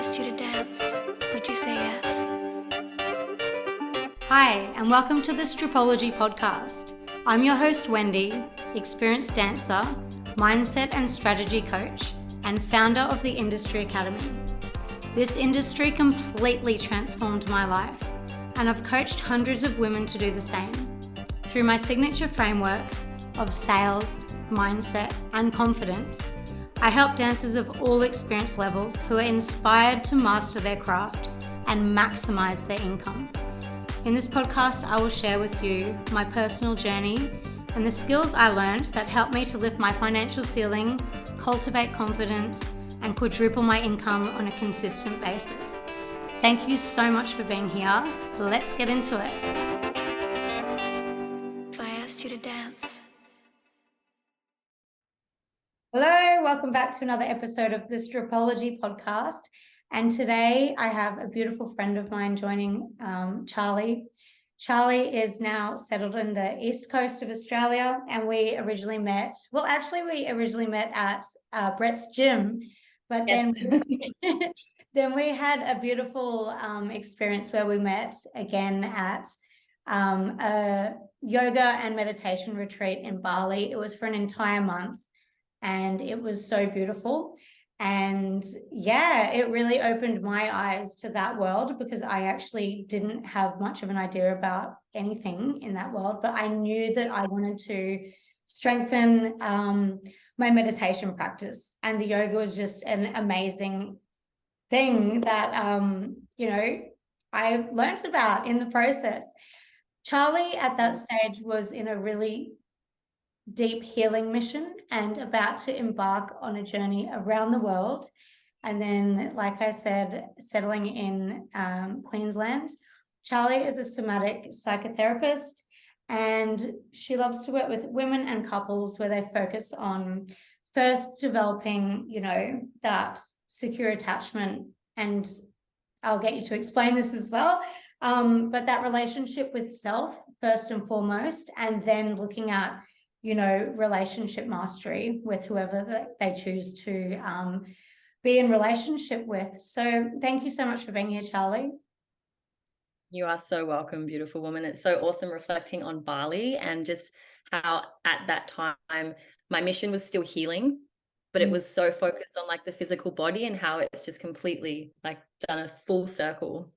asked you to dance, would you say yes? Hi, and welcome to the Stripology podcast. I'm your host, Wendy, experienced dancer, mindset and strategy coach, and founder of the Industry Academy. This industry completely transformed my life, and I've coached hundreds of women to do the same. Through my signature framework of sales, mindset, and confidence, I help dancers of all experience levels who are inspired to master their craft and maximize their income. In this podcast, I will share with you my personal journey and the skills I learned that helped me to lift my financial ceiling, cultivate confidence, and quadruple my income on a consistent basis. Thank you so much for being here. Let's get into it. If I asked you to dance. Hello, welcome back to another episode of the Stripology podcast. And today I have a beautiful friend of mine joining, Charlie. Charlie is now settled in the east coast of Australia, and we originally met at Brett's gym, but Yes. then we had a beautiful experience where we met again at a yoga and meditation retreat in Bali. It was for an entire month, and it was so beautiful. And yeah, it really opened my eyes to that world, because I actually didn't have much of an idea about anything in that world, but I knew that I wanted to strengthen my meditation practice, and the yoga was just an amazing thing that I learned about in the process. Charlie at that stage was in a really deep healing mission and about to embark on a journey around the world. And then, like I said, settling in Queensland. Charlie is a somatic psychotherapist, and she loves to work with women and couples where they focus on first developing, that secure attachment. And I'll get you to explain this as well. But that relationship with self first and foremost, and then looking at relationship mastery with whoever they choose to be in relationship with. So thank you so much for being here, Charlie. You are so welcome, beautiful woman. It's so awesome reflecting on Bali and just how at that time my mission was still healing, but it was so focused on like the physical body, and how it's just completely like done a full circle.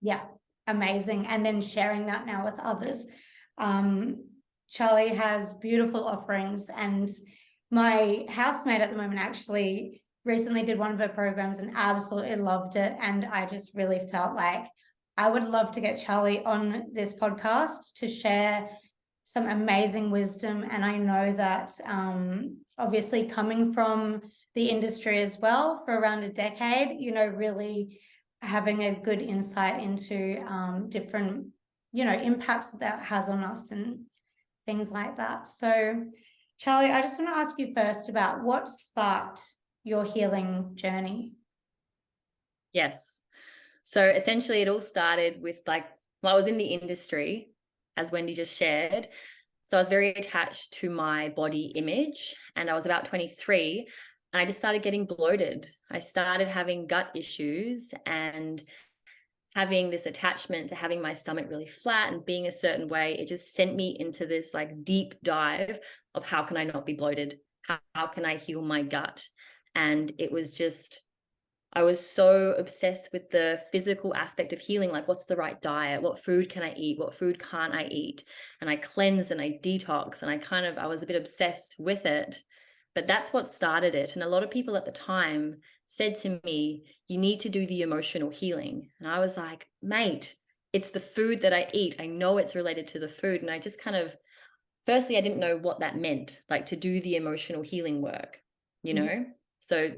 Yeah, amazing. And then sharing that now with others. Charlie has beautiful offerings, and my housemate at the moment actually recently did one of her programs and absolutely loved it. And I just really felt like I would love to get Charlie on this podcast to share some amazing wisdom. And I know that obviously coming from the industry as well for around a decade, really having a good insight into different, impacts that has on us and things like that. So, Charlie, I just want to ask you first about what sparked your healing journey. Yes. So essentially it all started with I was in the industry, as Wendy just shared. So I was very attached to my body image, and I was about 23, and I just started getting bloated. I started having gut issues and having this attachment to having my stomach really flat and being a certain way. It just sent me into this deep dive of how can I not be bloated? How can I heal my gut? And it was just, I was so obsessed with the physical aspect of healing, what's the right diet? What food can I eat? What food can't I eat? And I cleansed and I detoxed, and I was a bit obsessed with it. But that's what started it. And a lot of people at the time said to me, you need to do the emotional healing. And I was like, mate, it's the food that I eat. I know it's related to the food. And I just firstly, I didn't know what that meant, to do the emotional healing work, So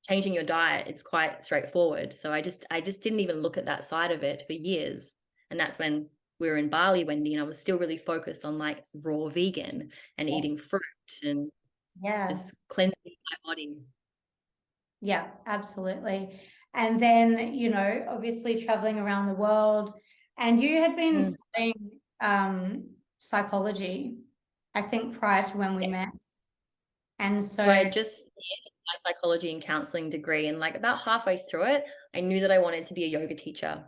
changing your diet, it's quite straightforward. So I just didn't even look at that side of it for years. And that's when we were in Bali, Wendy, and I was still really focused on raw vegan and eating fruit and just cleansing my body. Yeah, absolutely. And then, obviously traveling around the world, and you had been studying psychology, I think, prior to when we met. And so I just finished my psychology and counseling degree, and like about halfway through it, I knew that I wanted to be a yoga teacher.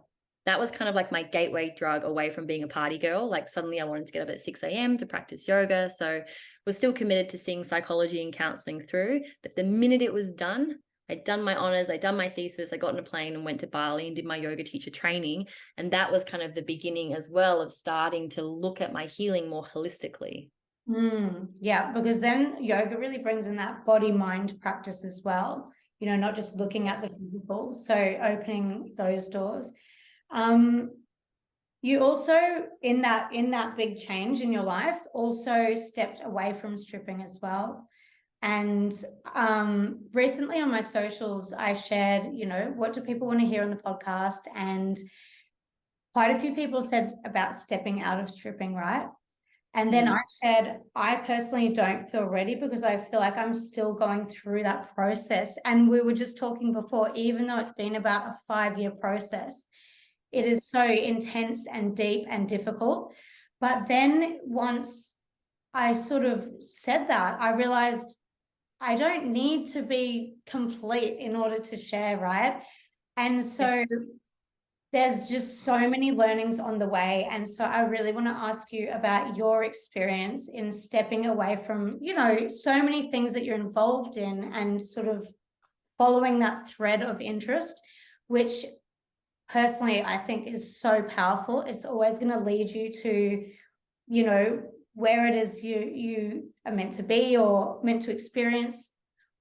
That was kind of like my gateway drug away from being a party girl. Like suddenly I wanted to get up at 6 a.m. to practice yoga. So was still committed to seeing psychology and counseling through. But the minute it was done, I'd done my honors, I'd done my thesis, I got on a plane and went to Bali and did my yoga teacher training. And that was kind of the beginning as well of starting to look at my healing more holistically. Yeah, because then yoga really brings in that body-mind practice as well, not just looking at the physical, so opening those doors. You also, in that big change in your life, also stepped away from stripping as well. And recently on my socials, I shared, what do people want to hear on the podcast? And quite a few people said about stepping out of stripping, right? And then I shared, I personally don't feel ready because I feel like I'm still going through that process. And we were just talking before, even though it's been about a 5-year process, it is so intense and deep and difficult. But then once I sort of said that, I realized I don't need to be complete in order to share, right? And so there's just so many learnings on the way. And so I really want to ask you about your experience in stepping away from, so many things that you're involved in and sort of following that thread of interest, which personally I think is so powerful. It's always going to lead you to, where it is you are meant to be or meant to experience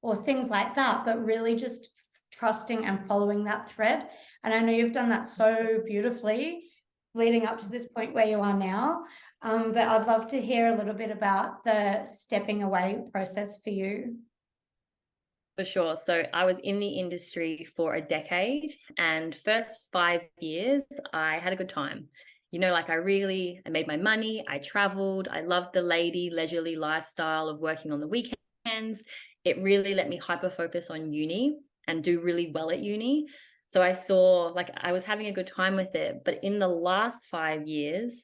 or things like that, but really just trusting and following that thread. And I know you've done that so beautifully leading up to this point where you are now. But I'd love to hear a little bit about the stepping away process for you. For sure. So I was in the industry for a decade, and first 5 years, I had a good time. I made my money, I traveled, I loved the leisurely lifestyle of working on the weekends. It really let me hyper focus on uni and do really well at uni. So I saw I was having a good time with it. But in the last 5 years,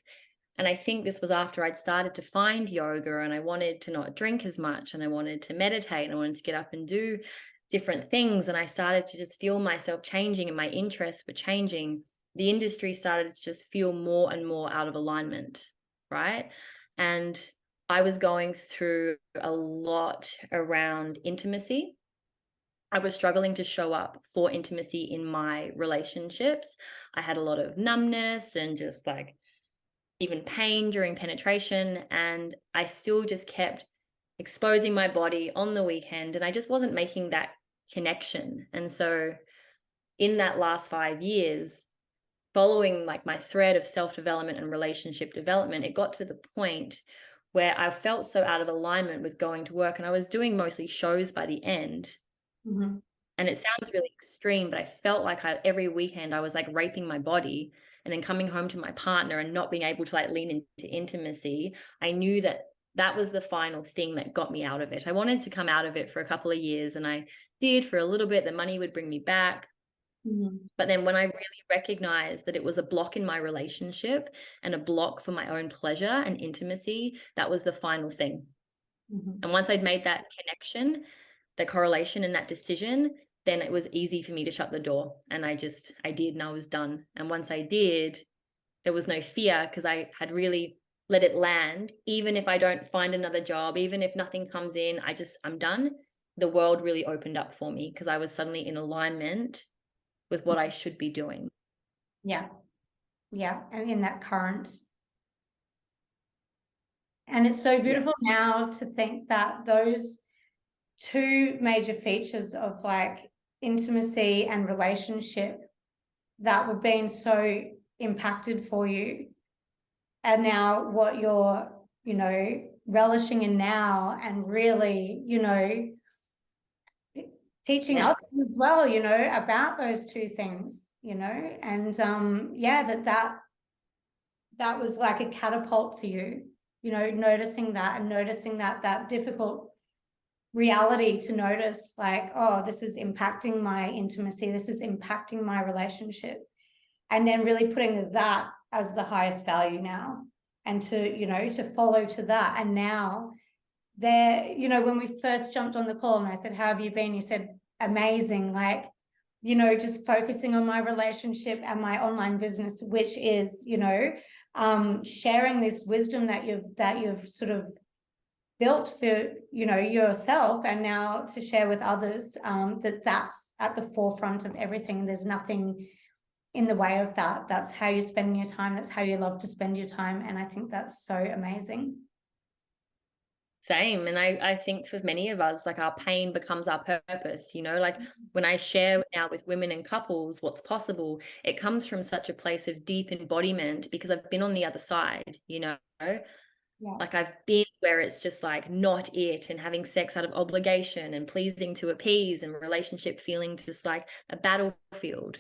and I think this was after I'd started to find yoga and I wanted to not drink as much and I wanted to meditate and I wanted to get up and do different things. And I started to just feel myself changing and my interests were changing. The industry started to just feel more and more out of alignment, right? And I was going through a lot around intimacy. I was struggling to show up for intimacy in my relationships. I had a lot of numbness and just even pain during penetration. And I still just kept exposing my body on the weekend and I just wasn't making that connection. And so in that last 5 years, following my thread of self-development and relationship development, it got to the point where I felt so out of alignment with going to work, and I was doing mostly shows by the end. Mm-hmm. And it sounds really extreme, but I felt like every weekend I was raping my body, and then coming home to my partner and not being able to lean into intimacy. I knew that was the final thing that got me out of it. I wanted to come out of it for a couple of years, and I did for a little bit. The money would bring me back. Mm-hmm. But then when I really recognized that it was a block in my relationship and a block for my own pleasure and intimacy, that was the final thing. Mm-hmm. And once I'd made that connection, the correlation and that decision, then it was easy for me to shut the door. And I did, and I was done. And once I did, there was no fear because I had really let it land. Even if I don't find another job, even if nothing comes in, I'm done. The world really opened up for me because I was suddenly in alignment with what I should be doing. Yeah. Yeah. And in that current. And it's so beautiful now to think that those two major features of intimacy and relationship that were being so impacted for you and now what you're, relishing in now and really, teaching others as well, about those two things, and that was like a catapult for you, noticing that difficult reality to notice this is impacting my intimacy, this is impacting my relationship, and then really putting that as the highest value now and to follow to that. And now there, you know, when we first jumped on the call and I said, how have you been? You said, amazing. Like, you know, just focusing on my relationship and my online business, which is, you know, sharing this wisdom that you've sort of built for, you know, yourself, and now to share with others, that's at the forefront of everything. There's nothing in the way of that. That's how you're spending your time. That's how you love to spend your time. And I think that's so amazing. Same. And I think for many of us, like our pain becomes our purpose, you know, like when I share now with women and couples what's possible, it comes from such a place of deep embodiment because I've been on the other side, you know. Yeah. Like I've been where it's just like not it, and having sex out of obligation and pleasing to appease, and relationship feeling just like a battlefield.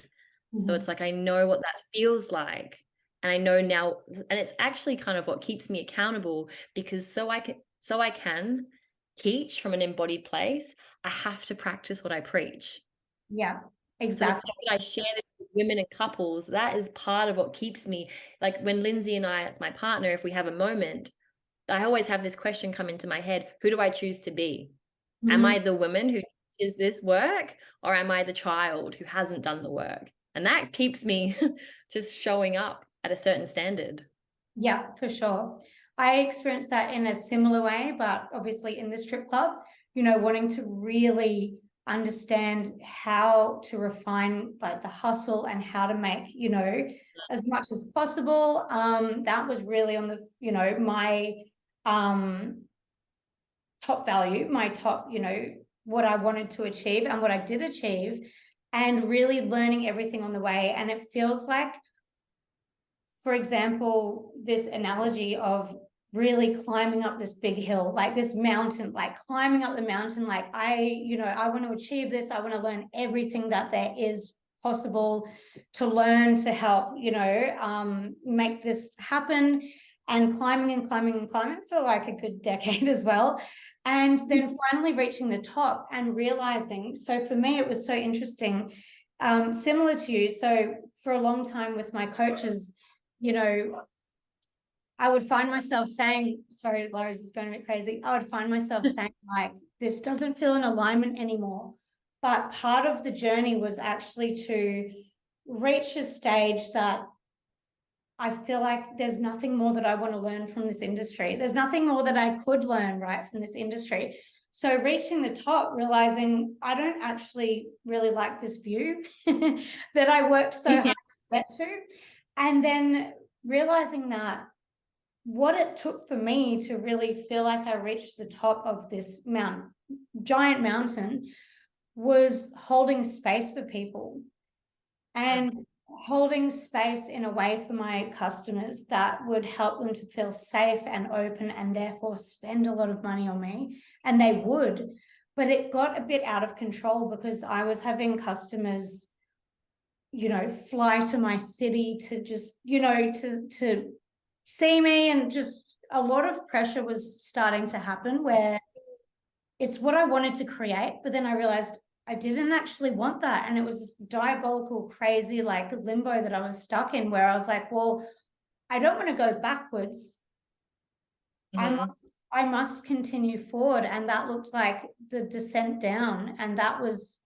So it's like I know what that feels like, and I know now, and it's actually kind of what keeps me accountable, because so I can teach from an embodied place, I have to practice what I preach. Yeah, So the exactly. fact that I share this with women and couples, that is part of what keeps me, like when Lindsay and I, as my partner, if we have a moment, I always have this question come into my head: who do I choose to be? Am I the woman who teaches this work, or am I the child who hasn't done the work? And that keeps me just showing up at a certain standard. Yeah, for sure. I experienced that in a similar way, but obviously in the strip club, you know, wanting to really understand how to refine like the hustle and how to make, you know, as much as possible. That was really on the, you know, my top value, my top, you know, what I wanted to achieve and what I did achieve, and really learning everything on the way. And it feels like, for example, this analogy of really climbing up this big hill, like this mountain, like climbing up the mountain, like you know, I want to achieve this. I want to learn everything that there is possible to learn to help, you know, make this happen, and climbing and climbing and climbing for like a good decade as well. And then finally reaching the top and realizing, so for me, it was so interesting, similar to you. So for a long time with my coaches, you know, I would find myself saying, sorry, Laura's just going a bit crazy. I would find myself saying, like, this doesn't feel in alignment anymore. But part of the journey was actually to reach a stage that I feel like there's nothing more that I want to learn from this industry. There's nothing more that I could learn, right, from this industry. So reaching the top, realizing I don't actually really like this view that I worked so hard to get to. And then realizing that what it took for me to really feel like I reached the top of this giant mountain, was holding space for people and holding space in a way for my customers that would help them to feel safe and open, and therefore spend a lot of money on me. And they would, but it got a bit out of control because I was having customers, you know, fly to my city to just, you know, to see me, and just a lot of pressure was starting to happen where it's what I wanted to create, but then I realized I didn't actually want that. And it was this diabolical, crazy, like limbo that I was stuck in, where I was like, well, I don't want to go backwards. I must continue forward. And that looked like the descent down. And that was,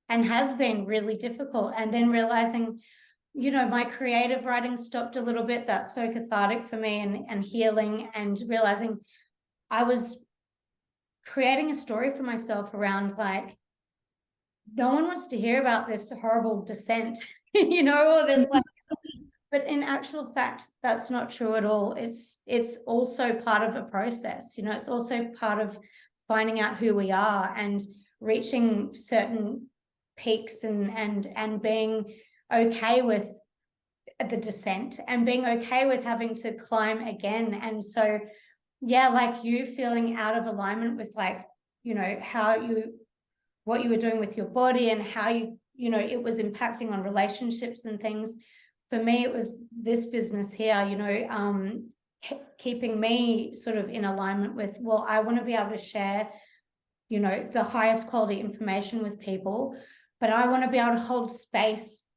and has been, really difficult. And then realizing, you know, my creative writing stopped a little bit. That's so cathartic for me, and healing, and realizing I was creating a story for myself around, like, no one wants to hear about this horrible descent, you know, or this like, but in actual fact, that's not true at all. It's also part of a process, you know, it's also part of finding out who we are and reaching certain peaks, and being okay with the descent, and being okay with having to climb again. And so, yeah, like you feeling out of alignment with, like, you know, what you were doing with your body, and how you know, it was impacting on relationships and things. For me, it was this business here, you know, keeping me sort of in alignment with, well, I want to be able to share, you know, the highest quality information with people, but I want to be able to hold space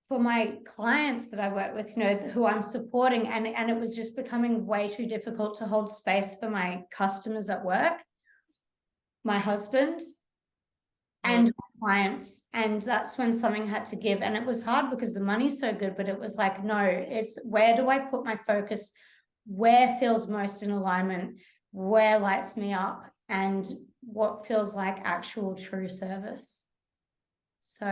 for my clients that I work with, who I'm supporting, and it was just becoming way too difficult to hold space for my customers at work, my husband, and my clients. And that's when something had to give. And it was hard because the money's so good, but it was like, no, it's where do I put my focus? Where feels most in alignment? Where lights me up? And what feels like actual true service? So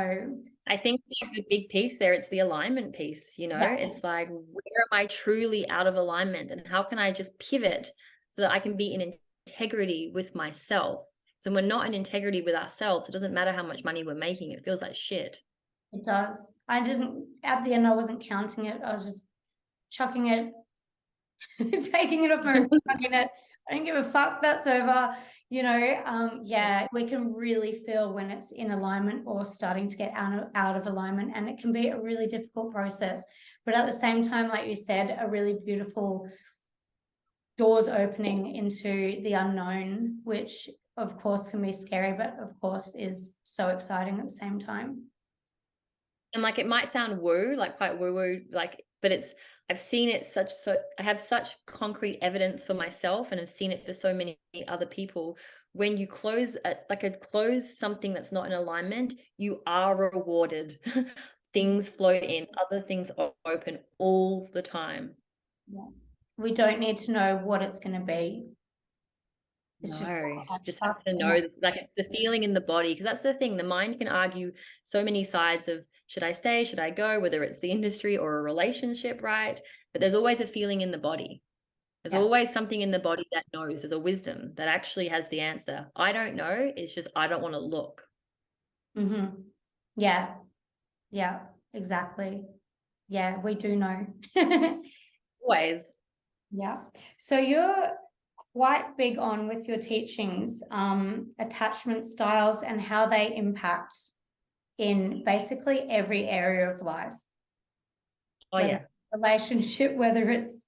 I think the big piece there, it's the alignment piece, yeah. It's like, where am I truly out of alignment, and how can I just pivot so that I can be in integrity with myself? So we're not in integrity with ourselves. It doesn't matter how much money we're making. It feels like shit. It does. At the end, I wasn't counting it. I was just chucking it, taking it off my wrist, chucking it. I don't give a fuck. That's over. Yeah, we can really feel when it's in alignment or starting to get out of alignment. And it can be a really difficult process. But at the same time, like you said, a really beautiful doors opening into the unknown, which of course can be scary, but of course is so exciting at the same time. And like, it might sound woo, like quite woo, like, but I've seen it I have such concrete evidence for myself, and I've seen it for so many other people. When you close something that's not in alignment, you are rewarded. Things flow in, other things open all the time. Yeah. We don't need to know what it's going to be. It's just have to and know, like, it's the feeling in the body, because that's the thing. The mind can argue so many sides of, should I stay, should I go, whether it's the industry or a relationship, right? But there's always a feeling in the body. There's always something in the body that knows. There's a wisdom that actually has the answer. I don't know. It's just, I don't want to look. Mm-hmm. Yeah. Yeah, exactly. Yeah, we do know. Always. Yeah. So you're quite big on, with your teachings, attachment styles and how they impact in basically every area of life. Oh, yeah. Relationship, whether it's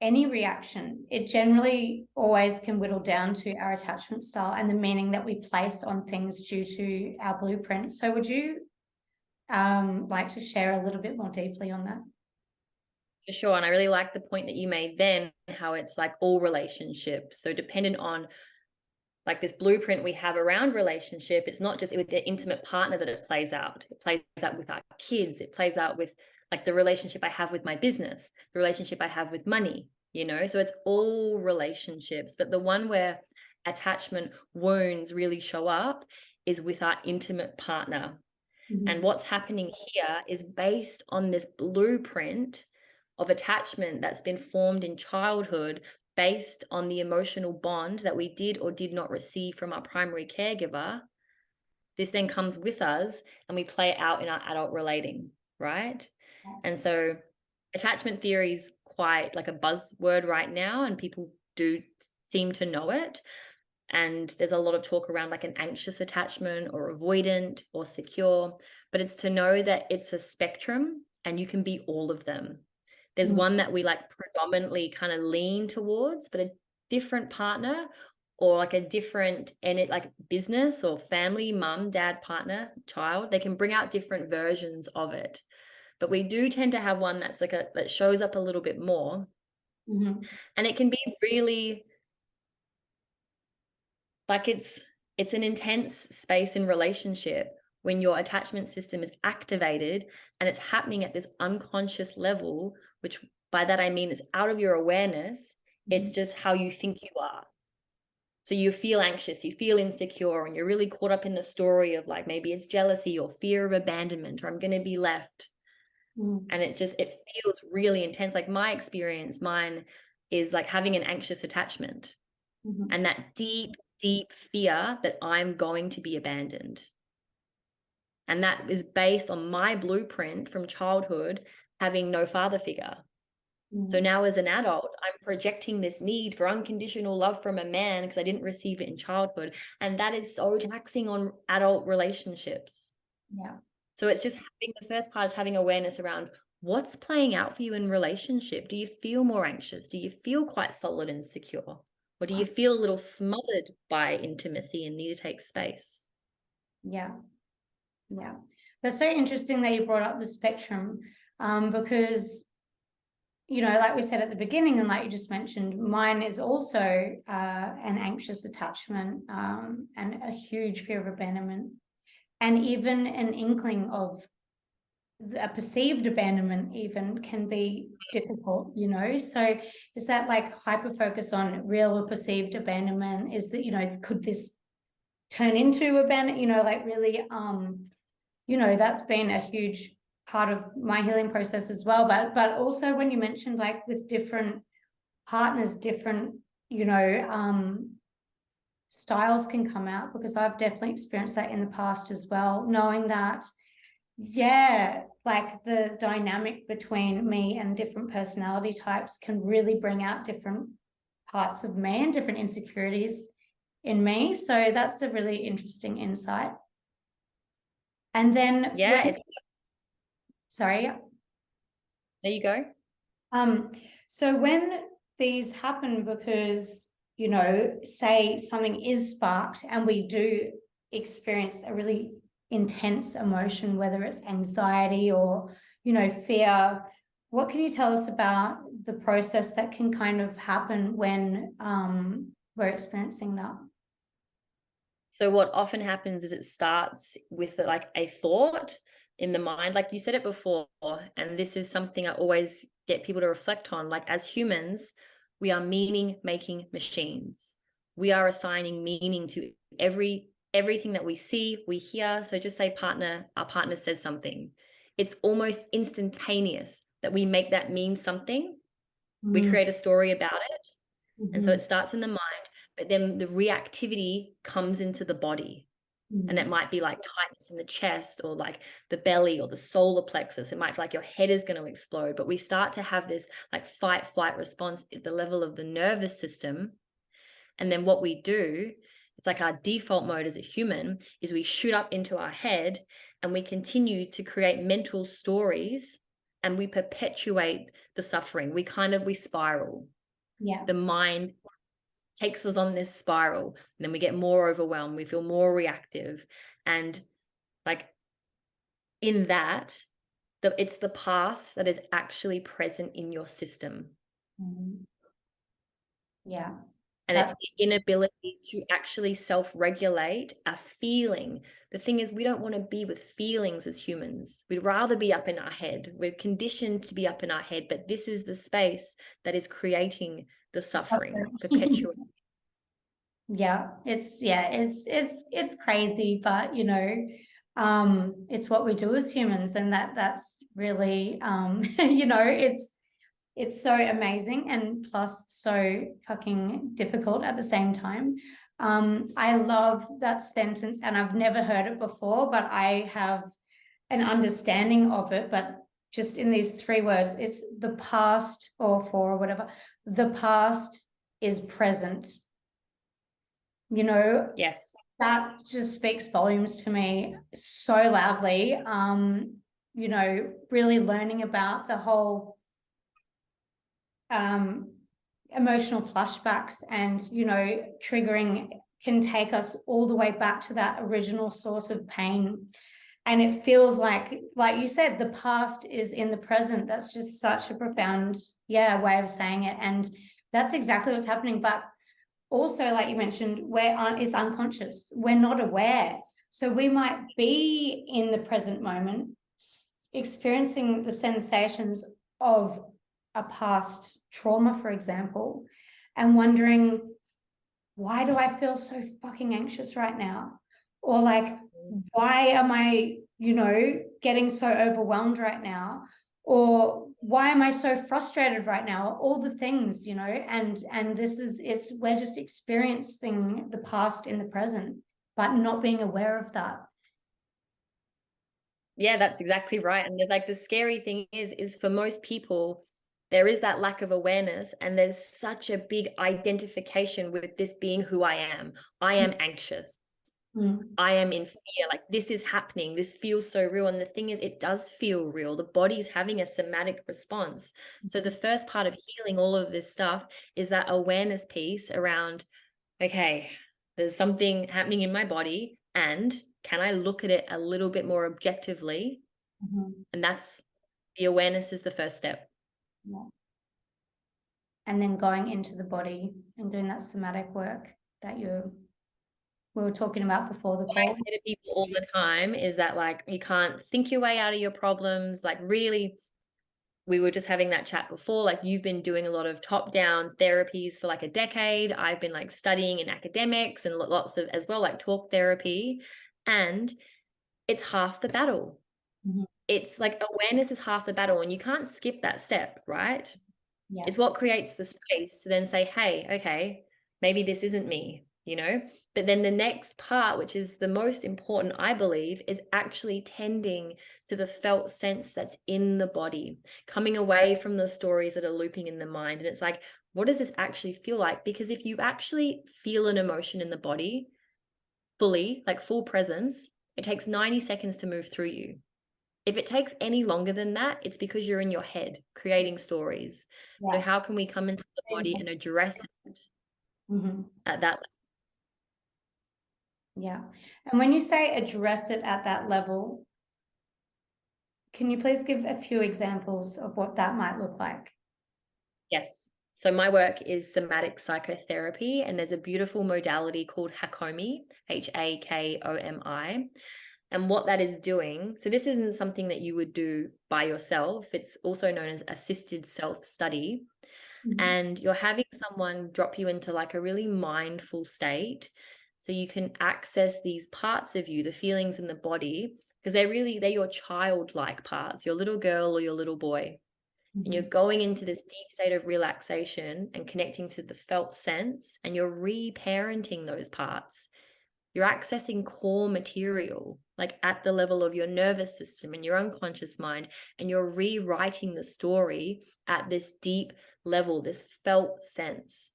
any reaction, it generally always can whittle down to our attachment style and the meaning that we place on things due to our blueprint. So would you like to share a little bit more deeply on that? For sure. And I really like the point that you made then, how it's like all relationships. So dependent on like this blueprint we have around relationship, it's not just with the intimate partner that it plays out. It plays out with our kids. It plays out with like the relationship I have with my business, the relationship I have with money, so it's all relationships. But the one where attachment wounds really show up is with our intimate partner. Mm-hmm. And what's happening here is based on this blueprint of attachment that's been formed in childhood, based on the emotional bond that we did or did not receive from our primary caregiver. This then comes with us and we play it out in our adult relating, right? And so attachment theory is quite like a buzzword right now, and people do seem to know it. And there's a lot of talk around like an anxious attachment or avoidant or secure, but it's to know that it's a spectrum and you can be all of them. There's one that we like predominantly kind of lean towards, but a different partner or like a different, and it like business or family, mum, dad, partner, child, they can bring out different versions of it. But we do tend to have one that's like that shows up a little bit more. Mm-hmm. And it can be really like, it's an intense space in relationship when your attachment system is activated and it's happening at this unconscious level, which by that I mean it's out of your awareness. Mm-hmm. It's just how you think you are. So you feel anxious, you feel insecure, and you're really caught up in the story of like, maybe it's jealousy or fear of abandonment, or I'm going to be left. Mm. And it feels really intense. Like mine is like having an anxious attachment. Mm-hmm. And that deep fear that I'm going to be abandoned. And that is based on my blueprint from childhood, having no father figure. Mm-hmm. So now as an adult, I'm projecting this need for unconditional love from a man because I didn't receive it in childhood. And that is so taxing on adult relationships. Yeah. So it's just the first part is having awareness around what's playing out for you in relationship. Do you feel more anxious? Do you feel quite solid and secure? Or do you feel a little smothered by intimacy and need to take space? Yeah. Yeah. That's so interesting that you brought up the spectrum, because, you know, like we said at the beginning, and like you just mentioned, mine is also an anxious attachment, and a huge fear of abandonment, and even an inkling of a perceived abandonment even can be difficult, you know. So is that like hyper focus on real or perceived abandonment? Is that, you know, could this turn into abandonment, you know, like really, you know, that's been a huge part of my healing process as well. But also when you mentioned like with different partners, different, you know, styles can come out, because I've definitely experienced that in the past as well, knowing that, yeah, like the dynamic between me and different personality types can really bring out different parts of me and different insecurities in me. So that's a really interesting insight. And then Yeah. sorry. There you go. So when these happen, because, you know, say something is sparked and we do experience a really intense emotion, whether it's anxiety or, you know, fear, what can you tell us about the process that can kind of happen when we're experiencing that? So what often happens is it starts with like a thought in the mind, like you said it before, and this is something I always get people to reflect on. Like, as humans, we are meaning making machines. We are assigning meaning to everything that we see, we hear. So just say our partner says something, it's almost instantaneous that we make that mean something. We create a story about it. And so it starts in the mind, but then the reactivity comes into the body. And it might be like tightness in the chest, or like the belly, or the solar plexus. It might feel like your head is going to explode, but we start to have this like fight flight response at the level of the nervous system. And then what we do, it's like our default mode as a human, is we shoot up into our head and we continue to create mental stories, and we perpetuate the suffering. We spiral. Yeah. The mind takes us on this spiral, and then we get more overwhelmed, we feel more reactive, and like in that, it's the past that is actually present in your system. Yeah. And it's the inability to actually self-regulate a feeling. The thing is, we don't want to be with feelings as humans. We'd rather be up in our head. We're conditioned to be up in our head, but this is the space that is creating the suffering, perpetuating. Yeah, it's crazy, but you know, it's what we do as humans, and that's really you know, it's so amazing, and plus so fucking difficult at the same time. I love that sentence, and I've never heard it before, but I have an understanding of it. But just in these 3 words, it's the past, or 4 or whatever, the past is present. You know, Yes. that just speaks volumes to me so loudly. You know, really learning about the whole emotional flashbacks, and, you know, triggering can take us all the way back to that original source of pain. And it feels like you said, the past is in the present. That's just such a profound, way of saying it. And that's exactly what's happening. But also, like you mentioned, it's unconscious. We're not aware. So we might be in the present moment, experiencing the sensations of a past trauma, for example, and wondering, why do I feel so fucking anxious right now? Or like, why am I, you know, getting so overwhelmed right now? Or why am I so frustrated right now? All the things, you know, and we're just experiencing the past in the present, but not being aware of that. Yeah, that's exactly right. And like the scary thing is for most people, there is that lack of awareness, and there's such a big identification with this being who I am. I am anxious. I am in fear. Like, this is happening. This feels so real. And the thing is, it does feel real. The body's having a somatic response. So the first part of healing all of this stuff is that awareness piece around, okay, there's something happening in my body, and can I look at it a little bit more objectively? And that's the awareness is the first step. Yeah. And then going into the body and doing that somatic work that we were talking about before the What I call. say to people all the time is that, like, you can't think your way out of your problems. Like, really, we were just having that chat before, like, you've been doing a lot of top-down therapies for like a decade. I've been like studying in academics and lots of as well, like talk therapy, and it's half the battle. It's like awareness is half the battle, and you can't skip that step, right? Yeah. It's what creates the space to then say, hey, okay, maybe this isn't me, you know? But then the next part, which is the most important, I believe, is actually tending to the felt sense that's in the body, coming away from the stories that are looping in the mind. And it's like, what does this actually feel like? Because if you actually feel an emotion in the body fully, like full presence, it takes 90 seconds to move through you. If it takes any longer than that, it's because you're in your head creating stories. Yeah. So how can we come into the body and address it at that level? Yeah. And when you say address it at that level, can you please give a few examples of what that might look like? Yes. So my work is somatic psychotherapy, and there's a beautiful modality called Hakomi, Hakomi. And what that is doing, so this isn't something that you would do by yourself. It's also known as assisted self-study. And you're having someone drop you into like a really mindful state so you can access these parts of you, the feelings in the body, because they're your childlike parts, your little girl or your little boy. And you're going into this deep state of relaxation and connecting to the felt sense, and you're reparenting those parts. You're accessing core material, like at the level of your nervous system and your unconscious mind, and you're rewriting the story at this deep level, this felt sense.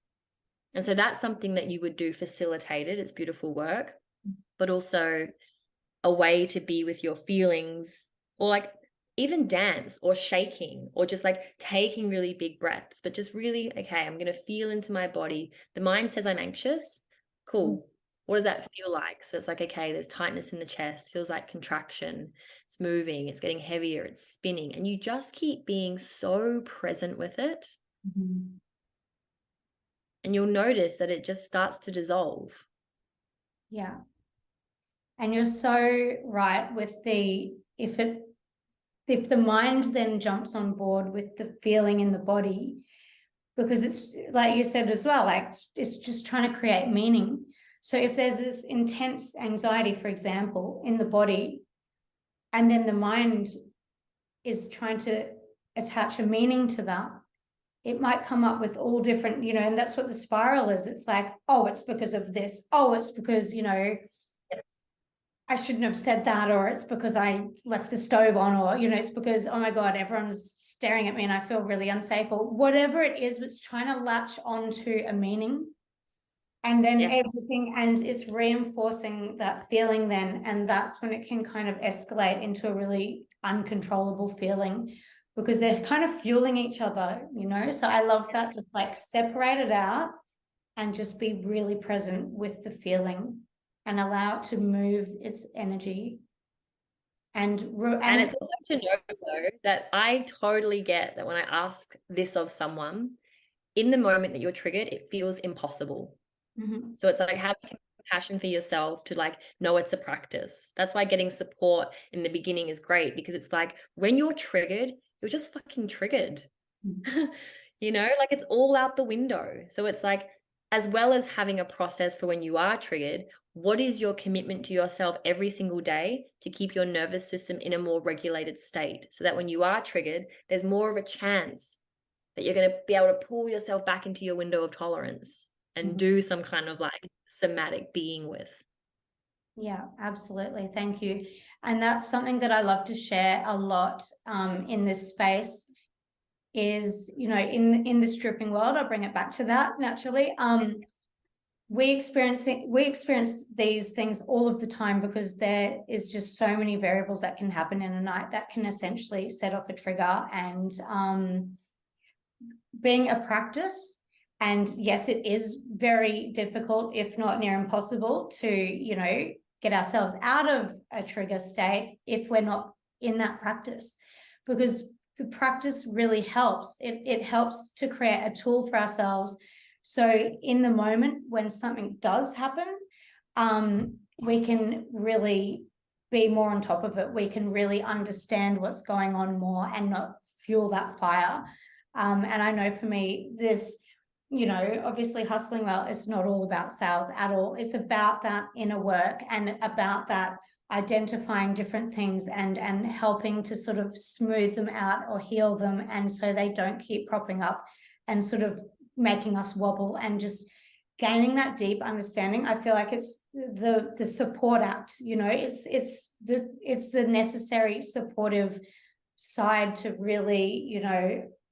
And so that's something that you would do facilitated. It's beautiful work, but also a way to be with your feelings, or like even dance or shaking, or just like taking really big breaths, but just really, okay, I'm going to feel into my body. The mind says I'm anxious. Cool. What does that feel like? So it's like, okay, there's tightness in the chest, feels like contraction. It's moving, it's getting heavier, it's spinning. And you just keep being so present with it. And you'll notice that it just starts to dissolve. Yeah. And you're so right with if the mind then jumps on board with the feeling in the body, because it's like you said as well, like it's just trying to create meaning. So if there's this intense anxiety, for example, in the body, and then the mind is trying to attach a meaning to that, it might come up with all different, and that's what the spiral is. It's like, oh, it's because of this. Oh, it's because, I shouldn't have said that, or it's because I left the stove on, or, it's because, oh my God, everyone's staring at me and I feel really unsafe, or whatever it is, it's trying to latch onto a meaning. And then everything, and it's reinforcing that feeling then. And that's when it can kind of escalate into a really uncontrollable feeling, because they're kind of fueling each other, So I love that, just like separate it out and just be really present with the feeling and allow it to move its energy. And it's also to know, though, that I totally get that when I ask this of someone, in the moment that you're triggered, it feels impossible. So it's like having compassion for yourself to like know it's a practice. That's why getting support in the beginning is great, because it's like when you're triggered, you're just fucking triggered. Like it's all out the window. So it's like, as well as having a process for when you are triggered, what is your commitment to yourself every single day to keep your nervous system in a more regulated state, so that when you are triggered, there's more of a chance that you're going to be able to pull yourself back into your window of tolerance and do some kind of like somatic being with. Yeah, absolutely. Thank you. And that's something that I love to share a lot in this space is, in the stripping world, I'll bring it back to that naturally. We experience these things all of the time, because there is just so many variables that can happen in a night that can essentially set off a trigger. And being a practice, and yes, it is very difficult, if not near impossible, to get ourselves out of a trigger state if we're not in that practice, because the practice really helps. It helps to create a tool for ourselves. So in the moment when something does happen, we can really be more on top of it. We can really understand what's going on more and not fuel that fire. And I know for me, this, obviously Hustling Well is not all about sales at all. It's about that inner work and about that identifying different things and helping to sort of smooth them out or heal them, and so they don't keep propping up and sort of making us wobble, and just gaining that deep understanding. I feel like it's the support act, it's the necessary supportive side to really,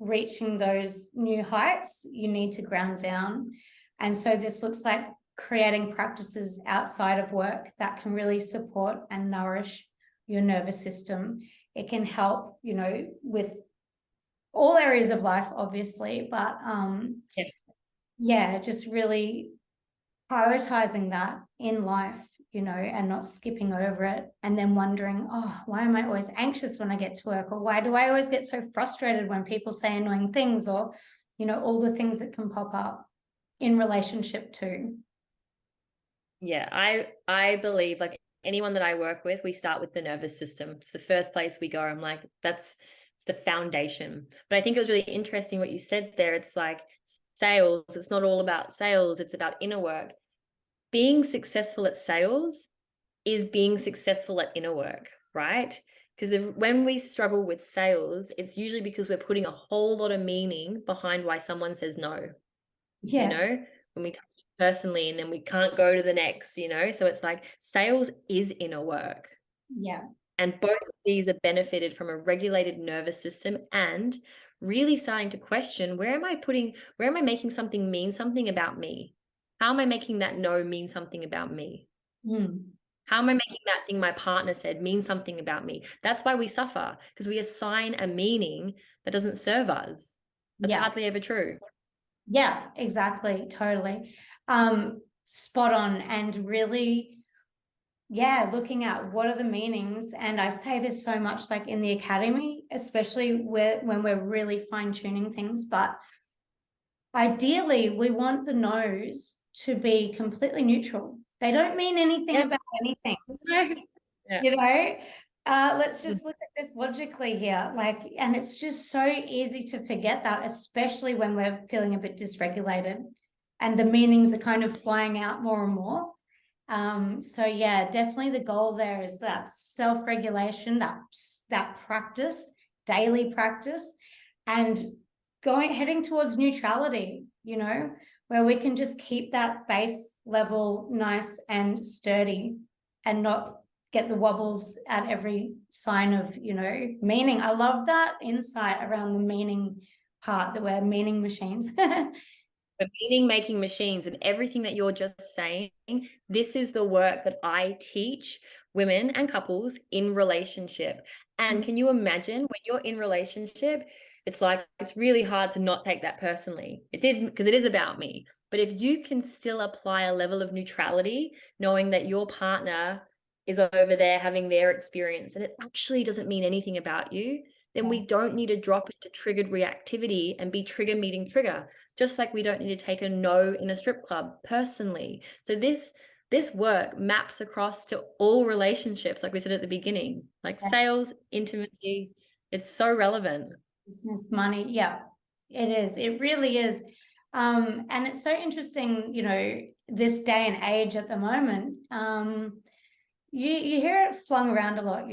reaching those new heights. You need to ground down. And so this looks like creating practices outside of work that can really support and nourish your nervous system. It can help, with all areas of life, obviously, but just really prioritizing that in life, and not skipping over it and then wondering, oh, why am I always anxious when I get to work? Or why do I always get so frustrated when people say annoying things? Or, all the things that can pop up in relationship too. Yeah, I believe, like, anyone that I work with, we start with the nervous system. It's the first place we go. I'm like, it's the foundation. But I think it was really interesting what you said there. It's like sales, it's not all about sales, it's about inner work. Being successful at sales is being successful at inner work, right? Because when we struggle with sales, it's usually because we're putting a whole lot of meaning behind why someone says no. Yeah. When we personally, and then we can't go to the next, so it's like sales is inner work. Yeah. And both of these are benefited from a regulated nervous system and really starting to question, where am I making something mean something about me? How am I making that no mean something about me? How am I making that thing my partner said mean something about me? That's why we suffer, because we assign a meaning that doesn't serve us. That's hardly ever true. Yeah, exactly. Totally. Spot on. And really, looking at what are the meanings. And I say this so much, like in the academy, especially when we're really fine-tuning things, but ideally we want the no's to be completely neutral. They don't mean anything about anything. Let's just look at this logically here. And it's just so easy to forget that, especially when we're feeling a bit dysregulated and the meanings are kind of flying out more and more. Definitely the goal there is that self-regulation, that practice, daily practice, and heading towards neutrality, where we can just keep that base level nice and sturdy and not get the wobbles at every sign of, meaning. I love that insight around the meaning part, that we're meaning machines. The meaning-making machines, and everything that you're just saying, this is the work that I teach women and couples in relationship. And can you imagine when you're in relationship, it's really hard to not take that personally. Because it is about me. But if you can still apply a level of neutrality, knowing that your partner is over there having their experience and it actually doesn't mean anything about you, then we don't need to drop into triggered reactivity and be trigger meeting trigger, just like we don't need to take a no in a strip club personally. So this work maps across to all relationships, like we said at the beginning, like sales, intimacy. It's so relevant. Business, money. Yeah, it is. It really is. And it's so interesting, this day and age at the moment. You hear it flung around a lot,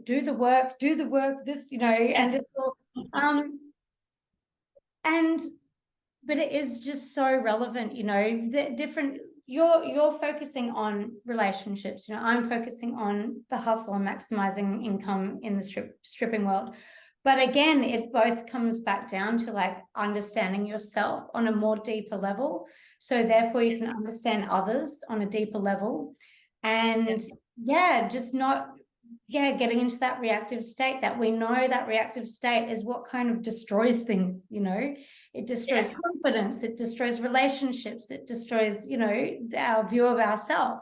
do the work, this, and it's all, but it is just so relevant, the different, you're focusing on relationships, I'm focusing on the hustle and maximizing income in the stripping world. But again, it both comes back down to understanding yourself on a more deeper level. So therefore you can understand others on a deeper level. And just not getting into that reactive state, that we know that reactive state is what kind of destroys things. It destroys confidence, it destroys relationships, it destroys our view of ourselves.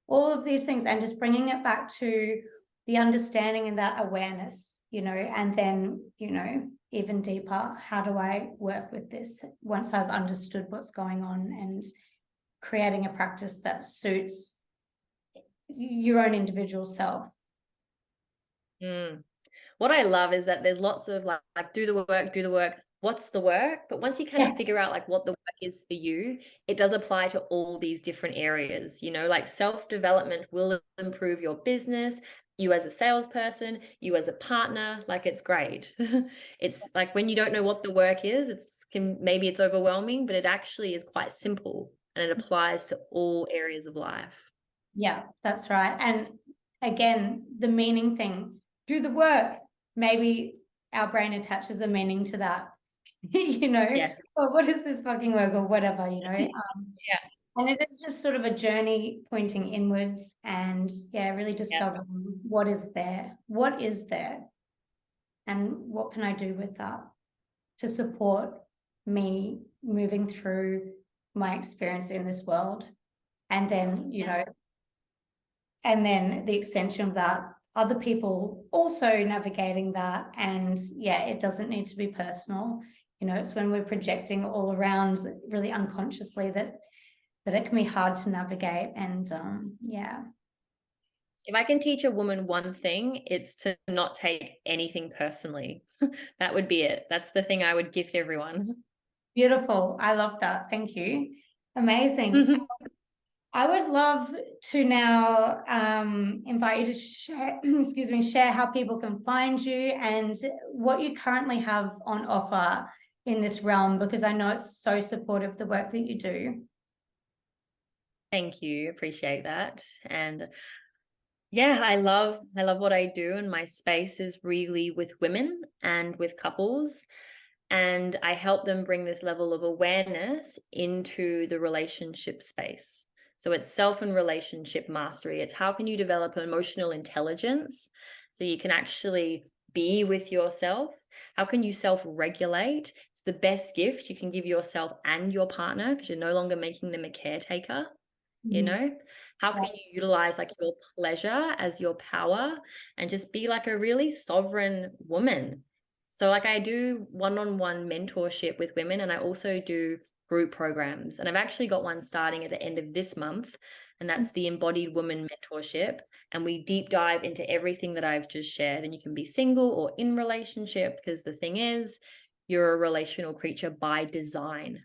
all of these things, and just bringing it back to the understanding and that awareness, and then, even deeper, how do I work with this once I've understood what's going on, and creating a practice that suits your own individual self. What I love is that there's lots of like do the work, what's the work? But once you kind of figure out like what the work is for you, it does apply to all these different areas, like self-development will improve your business, you as a salesperson, you as a partner, like it's great. It's like when you don't know what the work is, maybe it's overwhelming, but it actually is quite simple and it applies to all areas of life. Yeah, that's right. And again, the meaning thing, do the work. Maybe our brain attaches a meaning to that, Yes. Or what is this fucking work or whatever, Yeah. And it is just sort of a journey pointing inwards and really discovering what is there, and what can I do with that to support me moving through my experience in this world. And then, and then the extension of that, other people also navigating that. And it doesn't need to be personal. It's when we're projecting all around really unconsciously that it can be hard to navigate. And if I can teach a woman one thing, it's to not take anything personally. That would be it. That's the thing I would gift everyone. Beautiful. I love that. Thank you. Amazing. I would love to now invite you to share how people can find you and what you currently have on offer in this realm, because I know it's so supportive of the work that you do. Thank you. Appreciate that. And I love what I do, and my space is really with women and with couples. And I help them bring this level of awareness into the relationship space. So it's self and relationship mastery. It's how can you develop emotional intelligence so you can actually be with yourself? How can you self-regulate? It's the best gift you can give yourself and your partner, because you're no longer making them a caretaker. How can you utilize like your pleasure as your power and just be like a really sovereign woman? So like I do one-on-one mentorship with women, and I also do group programs, and I've actually got one starting at the end of this month, and that's the Embodied Woman Mentorship, and we deep dive into everything that I've just shared. And you can be single or in relationship, because the thing is, you're a relational creature by design,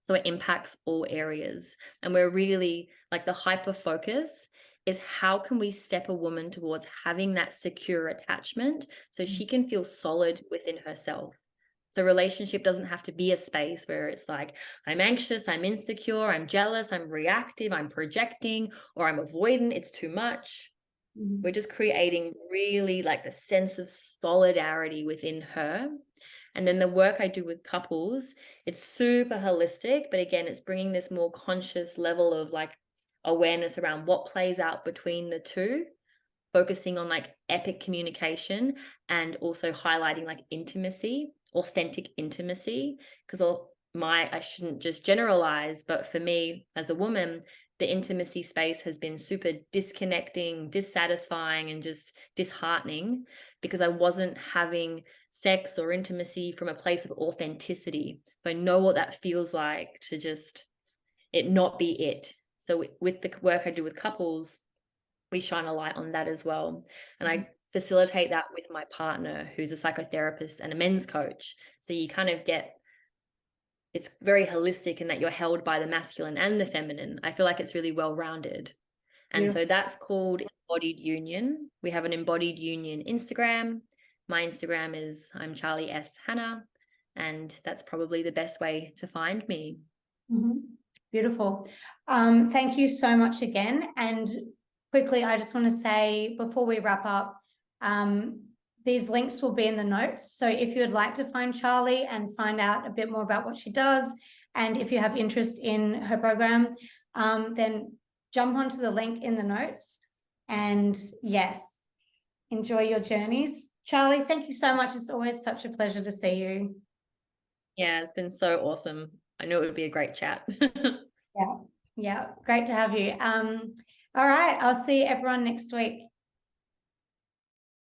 so it impacts all areas. And we're really like the hyper focus is how can we step a woman towards having that secure attachment so she can feel solid within herself. So relationship doesn't have to be a space where it's like, I'm anxious, I'm insecure, I'm jealous, I'm reactive, I'm projecting, or I'm avoidant, it's too much. We're just creating really like the sense of solidarity within her. And then the work I do with couples, it's super holistic, but again, it's bringing this more conscious level of like awareness around what plays out between the two, focusing on like epic communication and also highlighting like intimacy, authentic intimacy. Because I shouldn't just generalize, but for me as a woman, the intimacy space has been super disconnecting, dissatisfying, and just disheartening because I wasn't having sex or intimacy from a place of authenticity. So I know what that feels like to just it not be it. So with the work I do with couples, we shine a light on that as well. And I facilitate that with my partner, who's a psychotherapist and a men's coach. So you kind of it's very holistic in that you're held by the masculine and the feminine. I feel like it's really well-rounded. And so that's called Embodied Union. We have an Embodied Union Instagram. My Instagram is I'm Charlie S. Hanna, and that's probably the best way to find me. Beautiful. Thank you so much again. And quickly, I just want to say before we wrap up, these links will be in the notes. So if you would like to find Charlie and find out a bit more about what she does, and if you have interest in her program, then jump onto the link in the notes. And yes, enjoy your journeys. Charlie, thank you so much. It's always such a pleasure to see you. Yeah, it's been so awesome. I knew it would be a great chat. Yeah. Yeah, great to have you. All right, I'll see everyone next week.